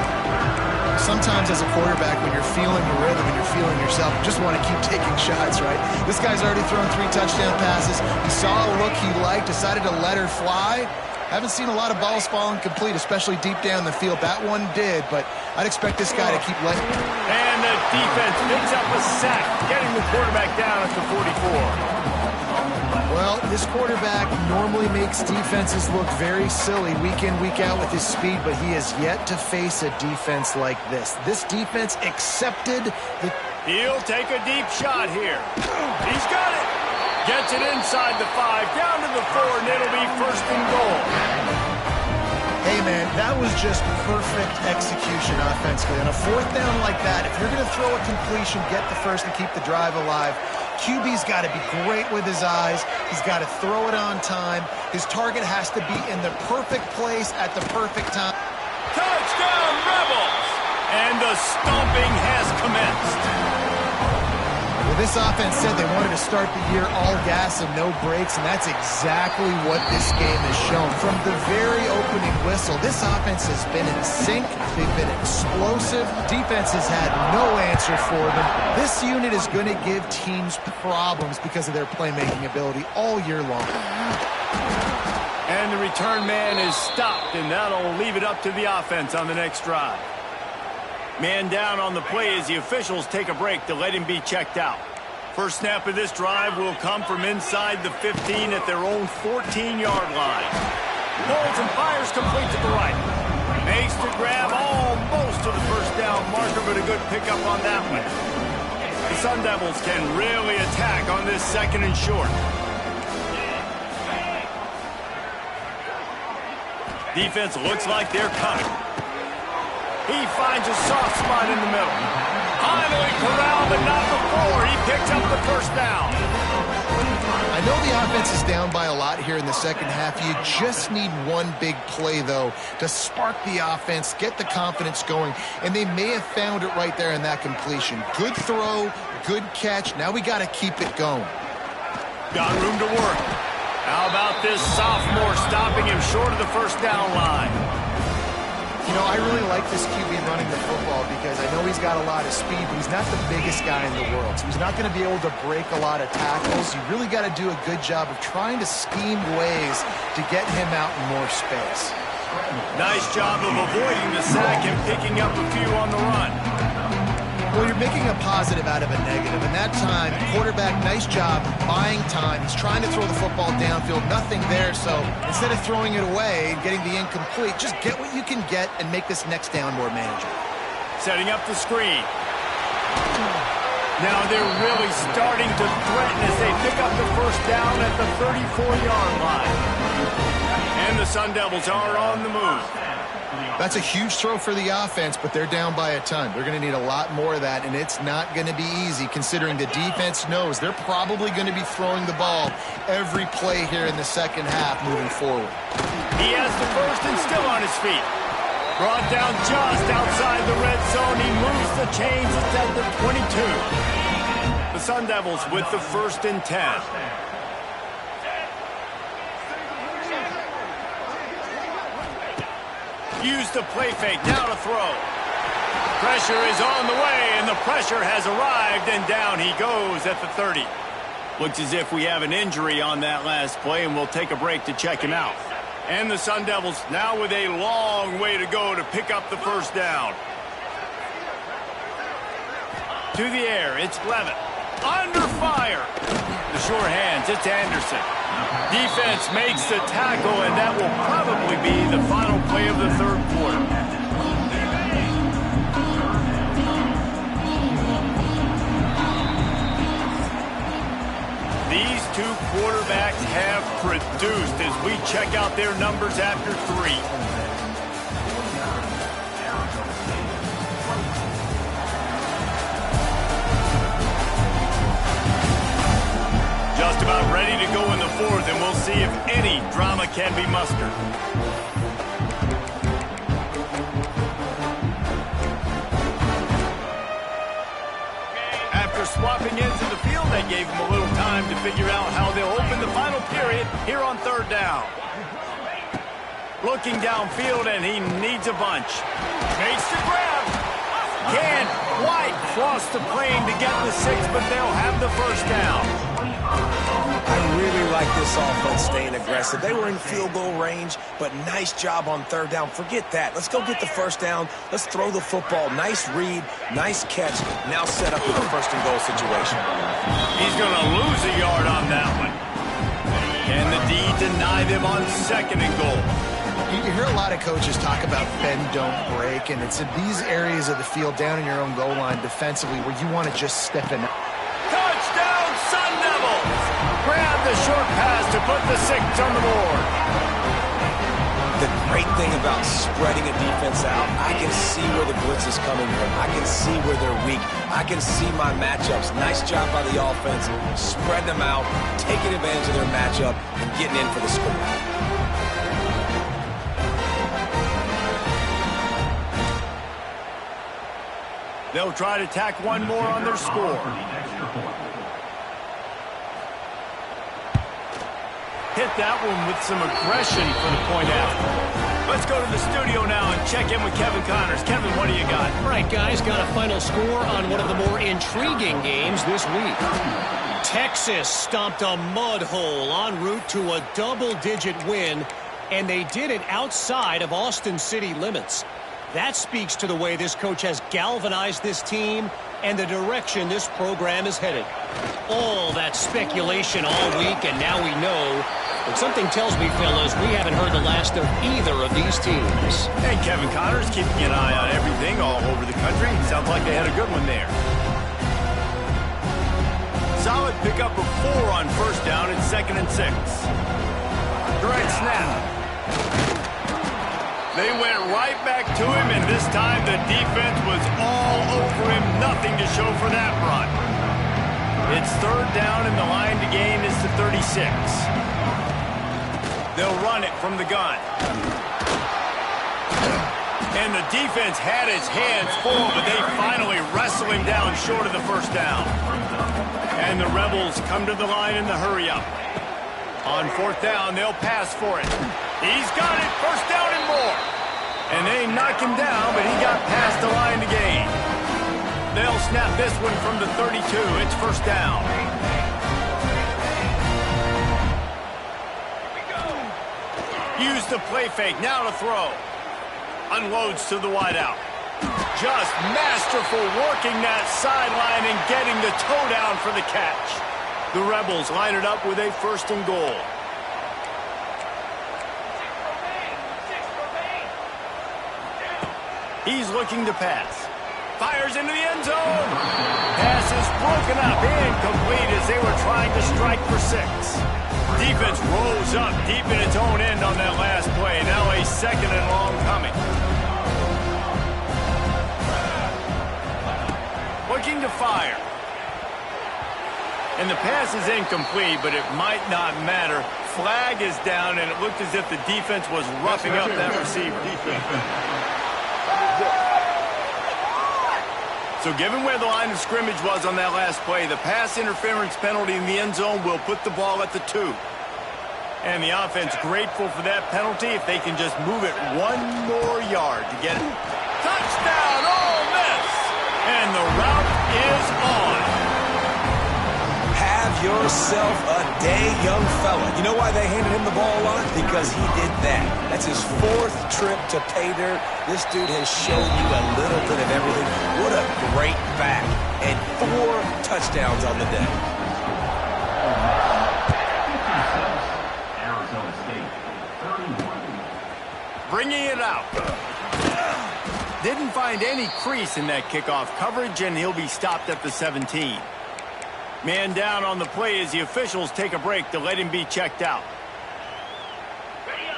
Sometimes as a quarterback, when you're feeling the rhythm and you're feeling yourself, you just want to keep taking shots, right? This guy's already thrown 3 touchdown passes. He saw a look he liked, decided to let her fly. Haven't seen a lot of balls falling complete, especially deep down the field. That one did, but I'd expect this guy to keep letting. And the defense picks up a sack, getting the quarterback down at the 44. Well, this quarterback normally makes defenses look very silly week in, week out with his speed, but he has yet to face a defense like this. This defense accepted the... He'll take a deep shot here. He's got it. Gets it inside the 5, down to the 4, and it'll be 1st and goal. Hey, man, that was just perfect execution offensively. On a 4th down like that, if you're going to throw a completion, get the first and keep the drive alive. QB's got to be great with his eyes. He's got to throw it on time. His target has to be in the perfect place at the perfect time. Touchdown, Rebels! And the stomping has commenced. Well, this offense said they wanted to start the year all gas and no brakes, and that's exactly what this game has shown. From the very opening whistle, this offense has been in sync. They've been explosive. Defense has had no answer for them. This unit is going to give teams problems because of their playmaking ability all year long. And the return man is stopped, and that'll leave it up to the offense on the next drive. Man down on the play as the officials take a break to let him be checked out. First snap of this drive will come from inside the 15 at their own 14-yard line. Holds and fires complete to the right. Makes the grab almost to the first down marker, but a good pickup on that one. The Sun Devils can really attack on this second and short. Defense looks like they're coming. He finds a soft spot in the middle. Finally corralled, but not before. He picks up the first down. I know the offense is down by a lot here in the second half. You just need one big play, though, to spark the offense, get the confidence going, and they may have found it right there in that completion. Good throw, good catch. Now we got to keep it going. Got room to work. How about this sophomore stopping him short of the first down line? You know, I really like this QB running the football because I know he's got a lot of speed, but he's not the biggest guy in the world. So he's not going to be able to break a lot of tackles. You really got to do a good job of trying to scheme ways to get him out in more space. Nice job of avoiding the sack and picking up a few on the run. Well, you're making a positive out of a negative. And that time, quarterback, nice job buying time. He's trying to throw the football downfield. Nothing there. So instead of throwing it away and getting the incomplete, just get what you can get and make this next down more manageable. Setting up the screen. Now they're really starting to threaten as they pick up the first down at the 34-yard line. And the Sun Devils are on the move. That's a huge throw for the offense, but they're down by a ton. They're going to need a lot more of that, and it's not going to be easy considering the defense knows they're probably going to be throwing the ball every play here in the second half moving forward. He has the first and still on his feet. Brought down just outside the red zone. He moves the chains at the 22. The Sun Devils with the first and 10. Use the play fake, now to throw. Pressure is on the way, and the pressure has arrived, and down he goes at the 30. Looks as if we have an injury on that last play, and we'll take a break to check him out. And the Sun Devils now with a long way to go to pick up the first down. To the air, it's Levitt. Under fire. The sure hands, it's Anderson. Defense makes the tackle, and that will probably be the final play of the third quarter. These two quarterbacks have produced as we check out their numbers after 3. Just about ready to go in the fourth, and we'll see if any drama can be mustered. After swapping ends in the field, that gave them a little time to figure out how they'll open the final period here on third down. Looking downfield, and he needs a bunch. Makes the grab. Can White cross the plane to get the 6, but they'll have the first down. I really like this offense staying aggressive. They were in field goal range, but nice job on third down. Forget that. Let's go get the first down. Let's throw the football. Nice read, nice catch. Now set up with a first and goal situation. He's going to lose a yard on that one. Can the D deny them on second and goal? You hear a lot of coaches talk about bend, don't break, and it's in these areas of the field down in your own goal line defensively where you want to just step in. Touchdown, Sun Devils! Grab the short pass to put the 6 on the board. The great thing about spreading a defense out, I can see where the blitz is coming from. I can see where they're weak. I can see my matchups. Nice job by the offense. Spread them out, taking advantage of their matchup, and getting in for the score. They'll try to tack one more on their score. Hit that one with some aggression for the point after. Let's go to the studio now and check in with Kevin Connors. Kevin, what do you got? All right, guys, got a final score on one of the more intriguing games this week. Texas stomped a mud hole en route to a double-digit win, and they did it outside of Austin city limits. That speaks to the way this coach has galvanized this team and the direction this program is headed. All that speculation all week, and now we know. But something tells me, fellas, we haven't heard the last of either of these teams. Hey, Kevin Connors keeping an eye on everything all over the country. Sounds like they had a good one there. Solid pickup of 4 on first down and 2nd and 6. Direct snap. They went right back to him, and this time the defense was all over him. Nothing to show for that run. It's 3rd down, and the line to gain is to 36. They'll run it from the gun. And the defense had its hands full, but they finally wrestle him down short of the first down. And the Rebels come to the line in the hurry-up. On 4th down, they'll pass for it. He's got it, 1st down and more. And they knock him down, but he got past the line to gain. They'll snap this one from the 32. It's 1st down. Use the play fake, now to throw. Unloads to the wideout. Just masterful working that sideline and getting the toe down for the catch. The Rebels line it up with a 1st and goal. He's looking to pass. Fires into the end zone. Pass is broken up, incomplete as they were trying to strike for 6. Defense rose up deep in its own end on that last play. Now a 2nd and long coming. Looking to fire. And the pass is incomplete, but it might not matter. Flag is down, and it looked as if the defense was roughing up that receiver. So given where the line of scrimmage was on that last play, the pass interference penalty in the end zone will put the ball at the 2. And the offense grateful for that penalty if they can just move it 1 more yard to get it. Touchdown, Ole Miss! And the route is on. Have yourself a day, young fella. You know why they handed him the ball a lot? Because he did that. That's his 4th trip to pay dirt. This dude has shown you a little bit of everything. What a great back. And 4 touchdowns on the day. Bringing it out. Didn't find any crease in that kickoff coverage, and he'll be stopped at the 17. Man down on the play as the officials take a break to let him be checked out.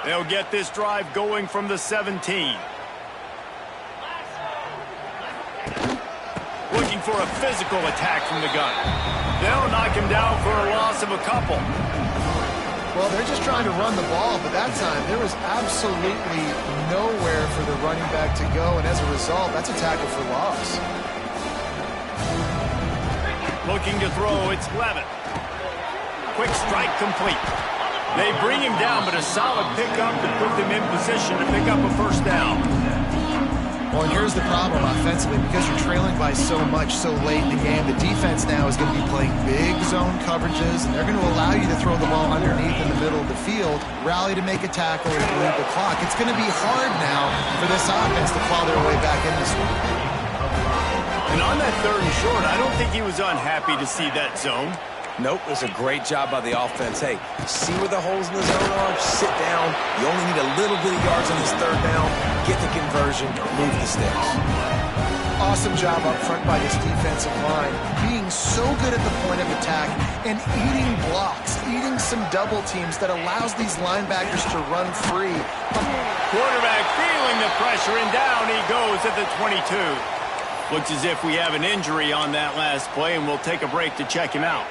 They'll get this drive going from the 17. Looking for a physical attack from the gun. They'll knock him down for a loss of a couple. Well, they're just trying to run the ball, but that time there was absolutely nowhere for the running back to go, and as a result, that's a tackle for loss. Looking to throw, it's Levitt. Quick strike complete. They bring him down, but a solid pickup to put them in position to pick up a 1st down. Well, and here's the problem offensively. Because you're trailing by so much so late in the game, the defense now is going to be playing big zone coverages, and they're going to allow you to throw the ball underneath in the middle of the field, rally to make a tackle, and bleed the clock. It's going to be hard now for this offense to claw their way back in this one. And on that 3rd and short, I don't think he was unhappy to see that zone. Nope, it was a great job by the offense. Hey, see where the holes in the zone are? Sit down. You only need a little bit of yards on this 3rd down. Get the conversion. Move the sticks. Awesome job up front by this defensive line, being so good at the point of attack and eating blocks, eating some double teams that allows these linebackers to run free. Quarterback feeling the pressure, and down he goes at the 22. Looks as if we have an injury on that last play, and we'll take a break to check him out.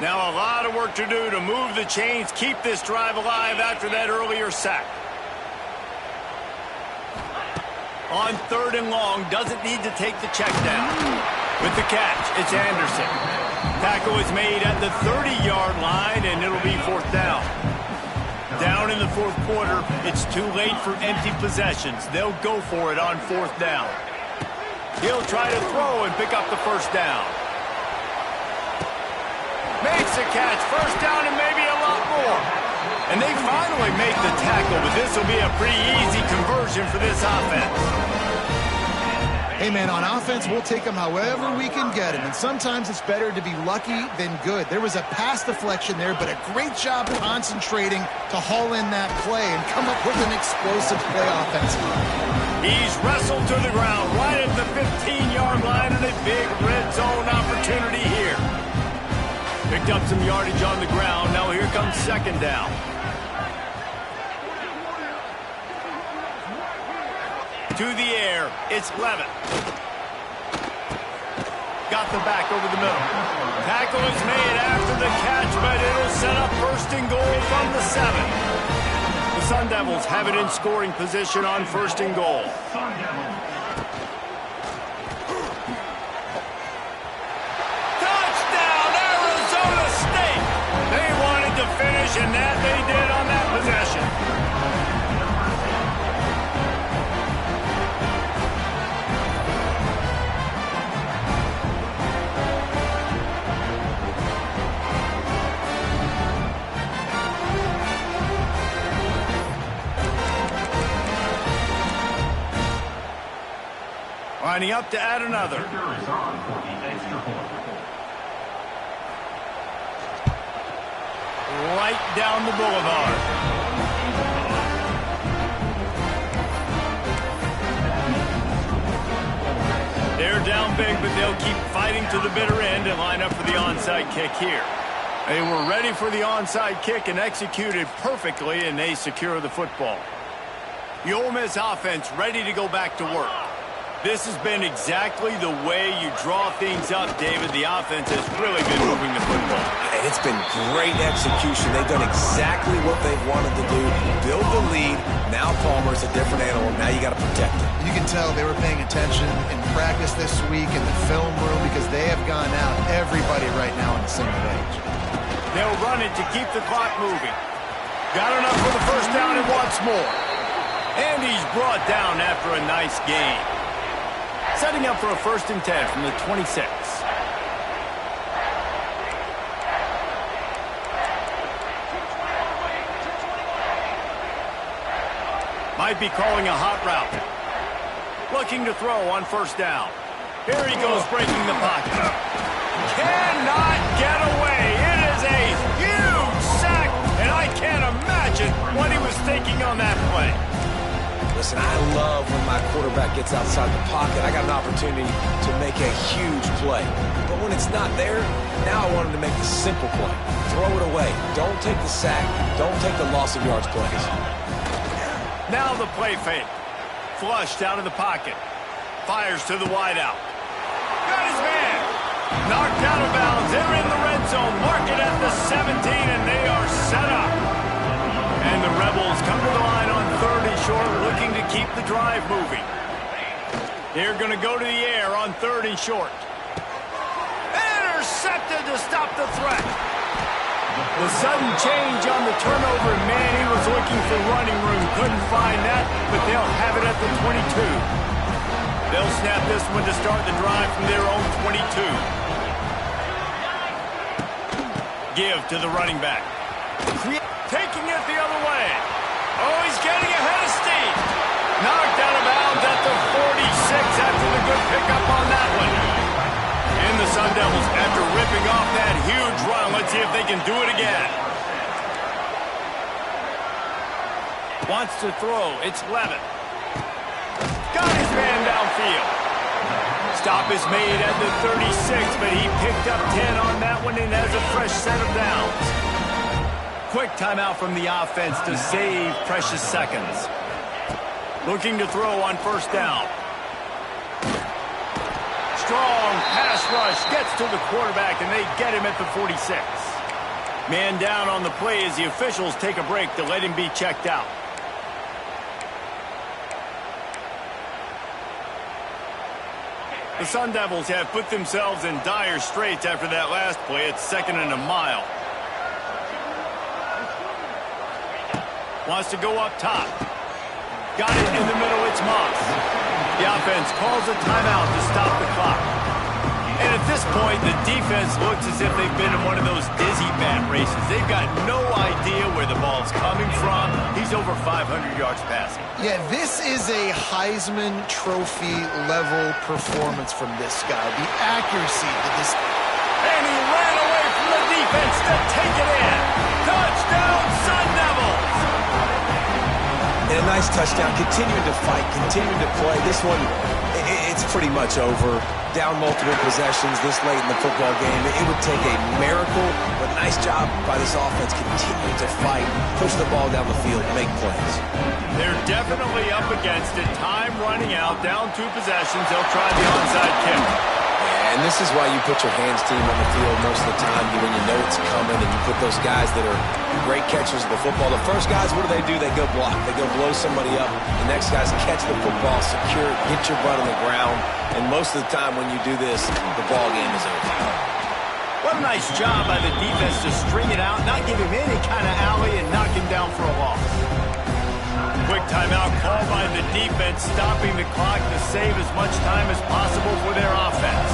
Now a lot of work to do to move the chains, keep this drive alive after that earlier sack. On 3rd and long, doesn't need to take the check down. With the catch, it's Anderson. Tackle is made at the 30-yard line, and it'll be 4th down. Down in the 4th quarter, it's too late for empty possessions. They'll go for it on 4th down. He'll try to throw and pick up the 1st down. Makes a catch, 1st down and maybe a lot more. And they finally make the tackle, but this will be a pretty easy conversion for this offense. Hey, man, on offense, we'll take them however we can get them. And sometimes it's better to be lucky than good. There was a pass deflection there, but a great job concentrating to haul in that play and come up with an explosive play offensively. He's wrestled to the ground right at the 15-yard line, and a big red zone opportunity here. Picked up some yardage on the ground. Now here comes 2nd down. To the air, it's Levitt. Got the back over the middle. Tackle is made after the catch, but it'll set up 1st and goal from the 7. The Sun Devils have it in scoring position on 1st and goal. Touchdown, Arizona State! They wanted to finish, and that they did on that possession. Lining up to add another. Right down the boulevard. They're down big, but they'll keep fighting to the bitter end and line up for the onside kick here. They were ready for the onside kick and executed perfectly, and they secure the football. The Ole Miss offense ready to go back to work. This has been exactly the way you draw things up, David. The offense has really been moving the football. And it's been great execution. They've done exactly what they've wanted to do. Build the lead. Now Palmer's a different animal. Now you got to protect it. You can tell they were paying attention in practice this week in the film room because they have gone out, everybody right now on the same page. They'll run it to keep the clock moving. Got enough for the 1st down and wants more. And he's brought down after a nice gain. Setting up for a 1st and 10 from the 26. Might be calling a hot route. Looking to throw on 1st down. Here he goes, breaking the pocket. Cannot get away. It is a huge sack, and I can't imagine what he was thinking on that play. Listen, I love when my quarterback gets outside the pocket. I got an opportunity to make a huge play. But when it's not there, now I want him to make the simple play. Throw it away. Don't take the sack. Don't take the loss of yards plays. Now the play fake. Flushed out of the pocket. Fires to the wideout. Got his man. Knocked out of bounds. They're in the red zone. Mark it at the 17, and they are set up. And the Rebels come to the line on 3rd and short, looking to keep the drive moving. They're going to go to the air on 3rd and short. Intercepted to stop the threat. The sudden change on the turnover, man, he was looking for running room. Couldn't find that, but they'll have it at the 22. They'll snap this one to start the drive from their own 22. Give to the running back. Taking it the other way. Oh, he's getting ahead of steam. Knocked out of bounds at the 46 after the good pickup on that one. And the Sun Devils, after ripping off that huge run, let's see if they can do it again. Wants to throw. It's Levitt. Got his man downfield. Stop is made at the 36, but he picked up 10 on that one and has a fresh set of downs. Quick timeout from the offense to save precious seconds. Looking to throw on first down. Strong pass rush gets to the quarterback, and they get him at the 46. Man down on the play as the officials take a break to let him be checked out. The Sun Devils have put themselves in dire straits after that last play. It's 2nd and a mile. Wants to go up top. Got it in the middle. It's Moss. The offense calls a timeout to stop the clock. And at this point, the defense looks as if they've been in one of those dizzy bat races. They've got no idea where the ball's coming from. He's over 500 yards passing. Yeah, this is a Heisman Trophy level performance from this guy. The accuracy to this. And he ran away from the defense to take it in. Touchdown, Sun Devils! And a nice touchdown, continuing to fight, continuing to play. This one, it's pretty much over. Down multiple possessions this late in the football game. It would take a miracle, but nice job by this offense continuing to fight, push the ball down the field, make plays. They're definitely up against it. Time running out, down 2 possessions. They'll try the onside kick. And this is why you put your hands team on the field most of the time when you know it's coming, and you put those guys that are great catchers of the football. The first guys, what do? They go block. They go blow somebody up. The next guys catch the football, secure it, get your butt on the ground. And most of the time when you do this, the ball game is over. What a nice job by the defense to string it out, not give him any kind of alley, and knock him down for a loss. Quick timeout called by the defense, stopping the clock to save as much time as possible for their offense.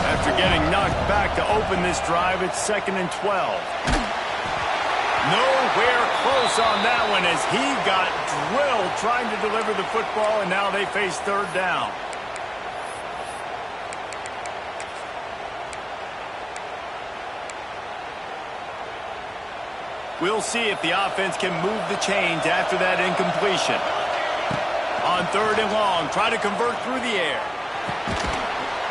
After getting knocked back to open this drive, it's 2nd and 12. Nowhere close on that one as he got drilled trying to deliver the football, and now they face 3rd down. We'll see if the offense can move the chains after that incompletion. On 3rd and long, try to convert through the air.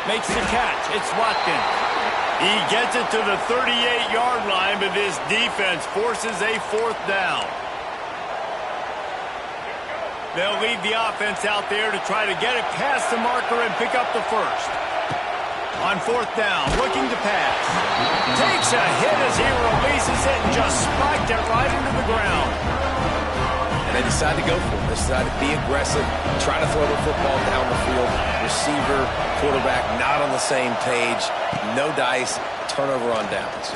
Makes the catch. It's Watkins. He gets it to the 38-yard line, but this defense forces a 4th down. They'll leave the offense out there to try to get it past the marker and pick up the first. On 4th down, looking to pass. Takes a hit as he releases it and just spiked it right into the ground. And they decide to go for it. They decide to be aggressive, try to throw the football down the field. Receiver, quarterback not on the same page. No dice, turnover on downs.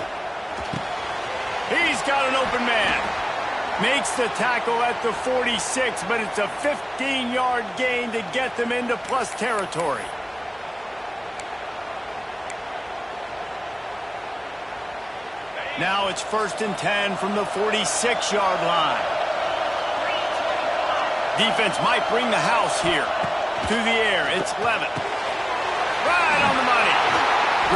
He's got an open man. Makes the tackle at the 46, but it's a 15-yard gain to get them into plus territory. Now it's 1st and 10 from the 46-yard line. Defense might bring the house here. To the air, it's Levitt. Right on the money.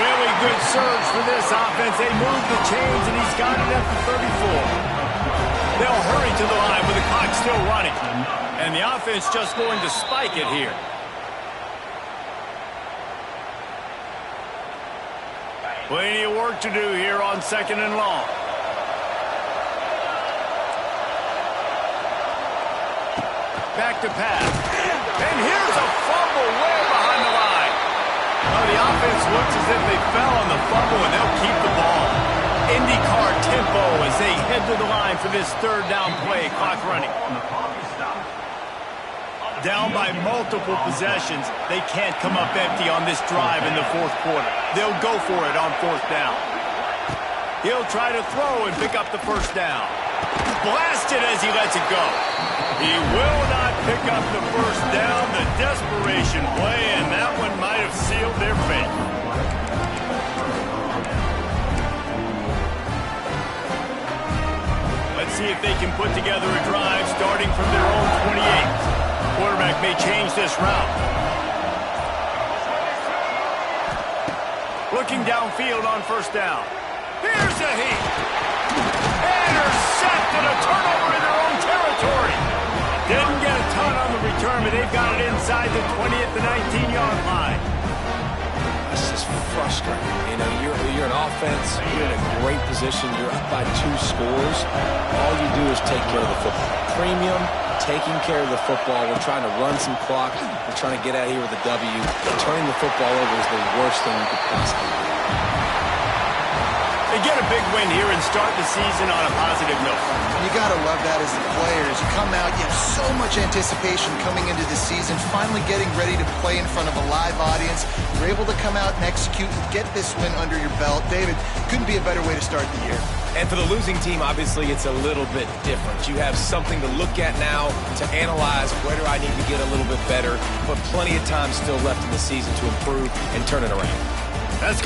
Really good surge for this offense. They move the chains, and he's got it at the 34. They'll hurry to the line with the clock still running. And the offense just going to spike it here. Plenty of work to do here on 2nd and long. Back to pass. And here's a fumble way behind the line. Well, the offense looks as if they fell on the fumble, and they'll keep the ball. IndyCar tempo as they head to the line for this 3rd down play. Clock running. Down by multiple possessions, they can't come up empty on this drive in the 4th quarter. They'll go for it on 4th down. He'll try to throw and pick up the 1st down. Blasted as he lets it go. He will not pick up the 1st down. The desperation play, and that one might have sealed their fate. Let's see if they can put together a drive starting from their own 28. Quarterback may change this route. Looking downfield on 1st down. Here's a heat. Intercepted, a turnover in their own territory. Didn't get a ton on the return, but they've got it inside the 20 at the 19-yard line. frustrating. You know, you're an offense. You're in a great position. You're up by 2 scores. All you do is take care of the football. Premium, taking care of the football. We're trying to run some clock. We're trying to get out of here with a W. Turning the football over is the worst thing you could possibly do. They get a big win here and start the season on a positive note. You got to love that as the players. You come out, you have so much anticipation coming into the season, finally getting ready to play in front of a live audience. You're able to come out and execute and get this win under your belt. David, couldn't be a better way to start the year. And for the losing team, obviously, it's a little bit different. You have something to look at now to analyze where do I need to get a little bit better, but plenty of time still left in the season to improve and turn it around. That's